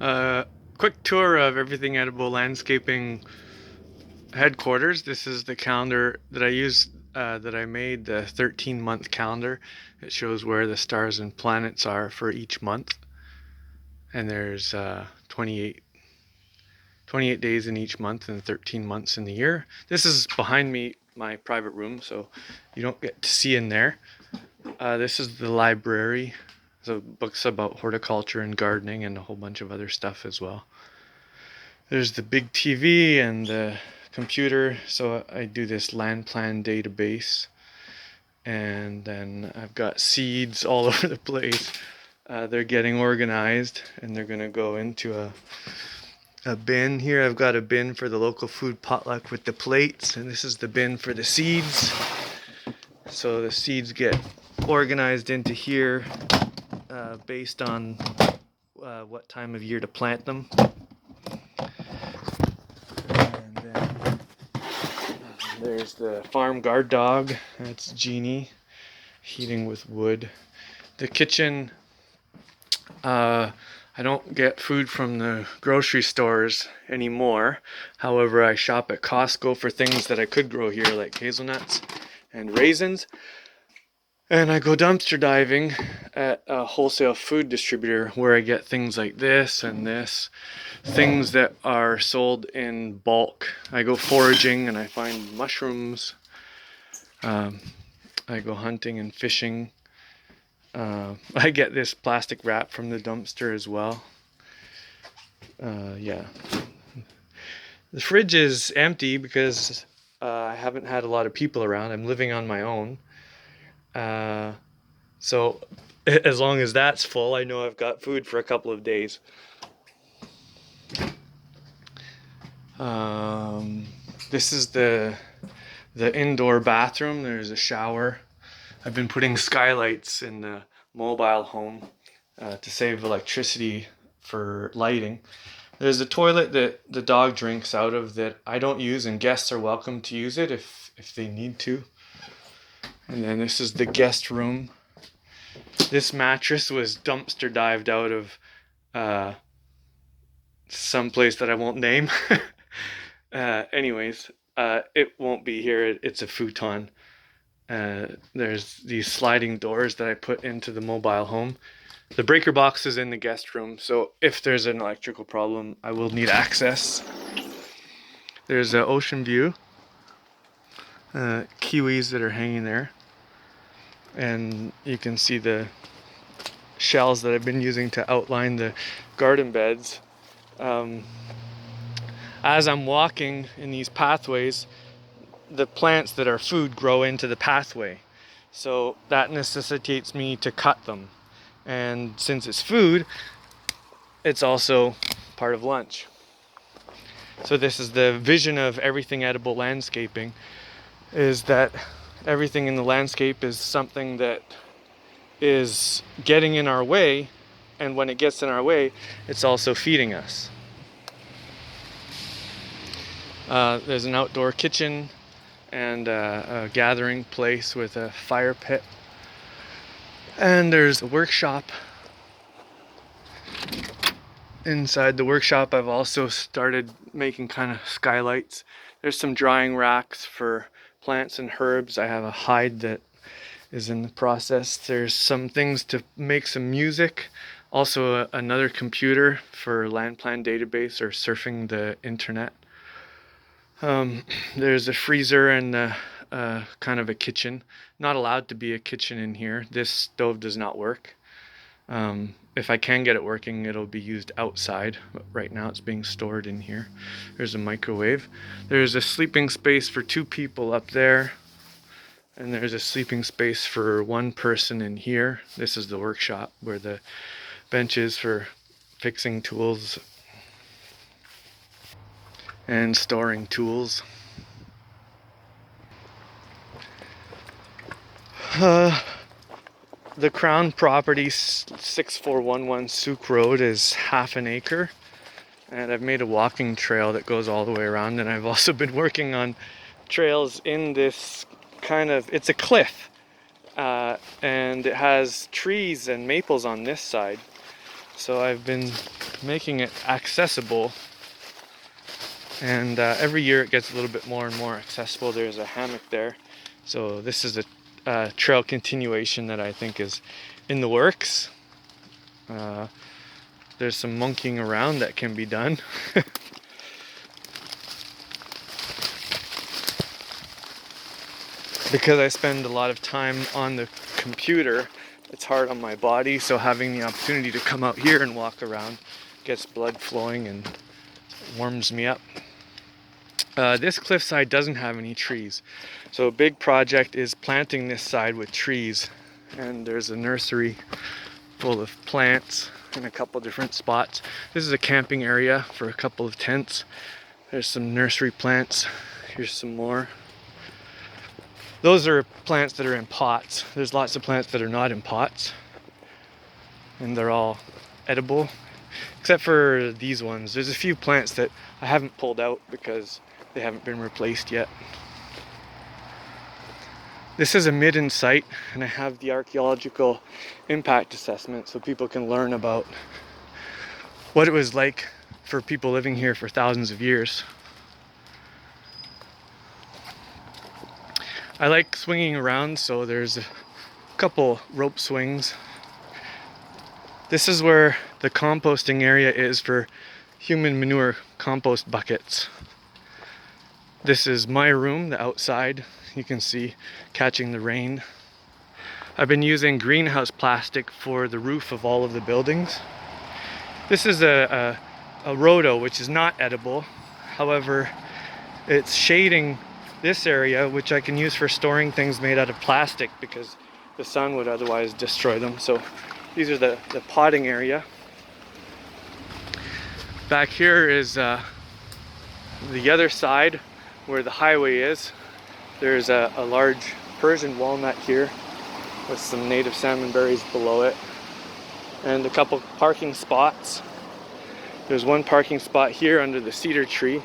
Uh, Quick tour of Everything Edible Landscaping headquarters. This is the calendar that I used, that I made, the 13-month calendar. It shows where the stars and planets are for each month. And there's 28 days in each month and 13 months in the year. This is behind me, my private room, so you don't get to see in there. This is the library. So books about horticulture and gardening and a whole bunch of other stuff as well. There's the big TV and the computer. So I do this land plan database. And then I've got seeds all over the place. They're getting organized and they're going to go into a bin here. I've got a bin for the local food potluck with the plates. And this is the bin for the seeds. So the seeds get organized into here based on what time of year to plant them. And then there's the farm guard dog. That's Jeannie, heating with wood. The kitchen, I don't get food from the grocery stores anymore. However, I shop at Costco for things that I could grow here, like hazelnuts and raisins. And I go dumpster diving at a wholesale food distributor where I get things like this and this, things that are sold in bulk. I go foraging and I find mushrooms. I go hunting and fishing. I get this plastic wrap from the dumpster as well. Yeah. The fridge is empty because I haven't had a lot of people around. I'm living on my own. So as long as that's full, I know I've got food for a couple of days. This is the indoor bathroom. There's a shower. I've been putting skylights in the mobile home to save electricity for lighting. There's a toilet that the dog drinks out of that I don't use, and guests are welcome to use it if they need to. And then this is the guest room. This mattress was dumpster dived out of some place that I won't name. Anyways, it won't be here. It's a futon. There's these sliding doors that I put into the mobile home. The breaker box is in the guest room, so if there's an electrical problem, I will need access. There's an ocean view. Kiwis that are hanging there. And you can see the shells that I've been using to outline the garden beds. As I'm walking in these pathways, the plants that are food grow into the pathway. So that necessitates me to cut them. And since it's food, it's also part of lunch. So this is the vision of Everything Edible Landscaping, is that everything in the landscape is something that is getting in our way, and when it gets in our way, it's also feeding us. There's an outdoor kitchen and a gathering place with a fire pit. And there's a workshop. Inside the workshop, I've also started making kind of skylights. There's some drying racks for plants and herbs. I have a hide that is in the process. There's some things to make some music. Also another computer for land plan database or surfing the internet. There's a freezer and kind of a kitchen. Not allowed to be a kitchen in here. This stove does not work. If I can get it working, it'll be used outside. But right now it's being stored in here. There's a microwave. There's a sleeping space for 2 people up there. And there's a sleeping space for 1 person in here. This is the workshop where the bench is for fixing tools and storing tools. The Crown property 6411 Souk Road is half an acre, and I've made a walking trail that goes all the way around, and I've also been working on trails in this it's a cliff, and it has trees and maples on this side. so I've been making it accessible, and every year it gets a little bit more and more accessible. There's a hammock there, so this is a trail continuation that I think is in the works. There's some monkeying around that can be done. Because I spend a lot of time on the computer, it's hard on my body, so having the opportunity to come out here and walk around gets blood flowing and warms me up. This cliffside doesn't have any trees, so a big project is planting this side with trees, and there's a nursery full of plants in a couple different spots. This is a camping area for a couple of tents. There's some nursery plants. Here's some more. Those are plants that are in pots. There's lots of plants that are not in pots, and they're all edible, except for these ones. There's a few plants that I haven't pulled out because they haven't been replaced yet. This is a Midden site, and I have the archaeological impact assessment so people can learn about what it was like for people living here for thousands of years. I like swinging around, so there's a couple rope swings. This is where the composting area is for human manure compost buckets. This is my room, the outside. You can see catching the rain. I've been using greenhouse plastic for the roof of all of the buildings. This is a rhodo, which is not edible. However, it's shading this area, which I can use for storing things made out of plastic because the sun would otherwise destroy them. So these are the potting area. Back here is the other side where the highway is. There's a large Persian walnut here with some native salmon berries below it, and a couple parking spots. There's one parking spot here under the cedar tree,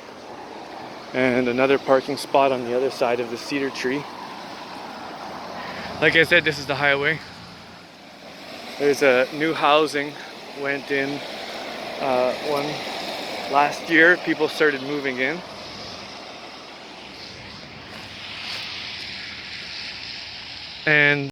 and another parking spot on the other side of the cedar tree. Like I said, this is the highway. There's a new housing went in one last year. People started moving in. And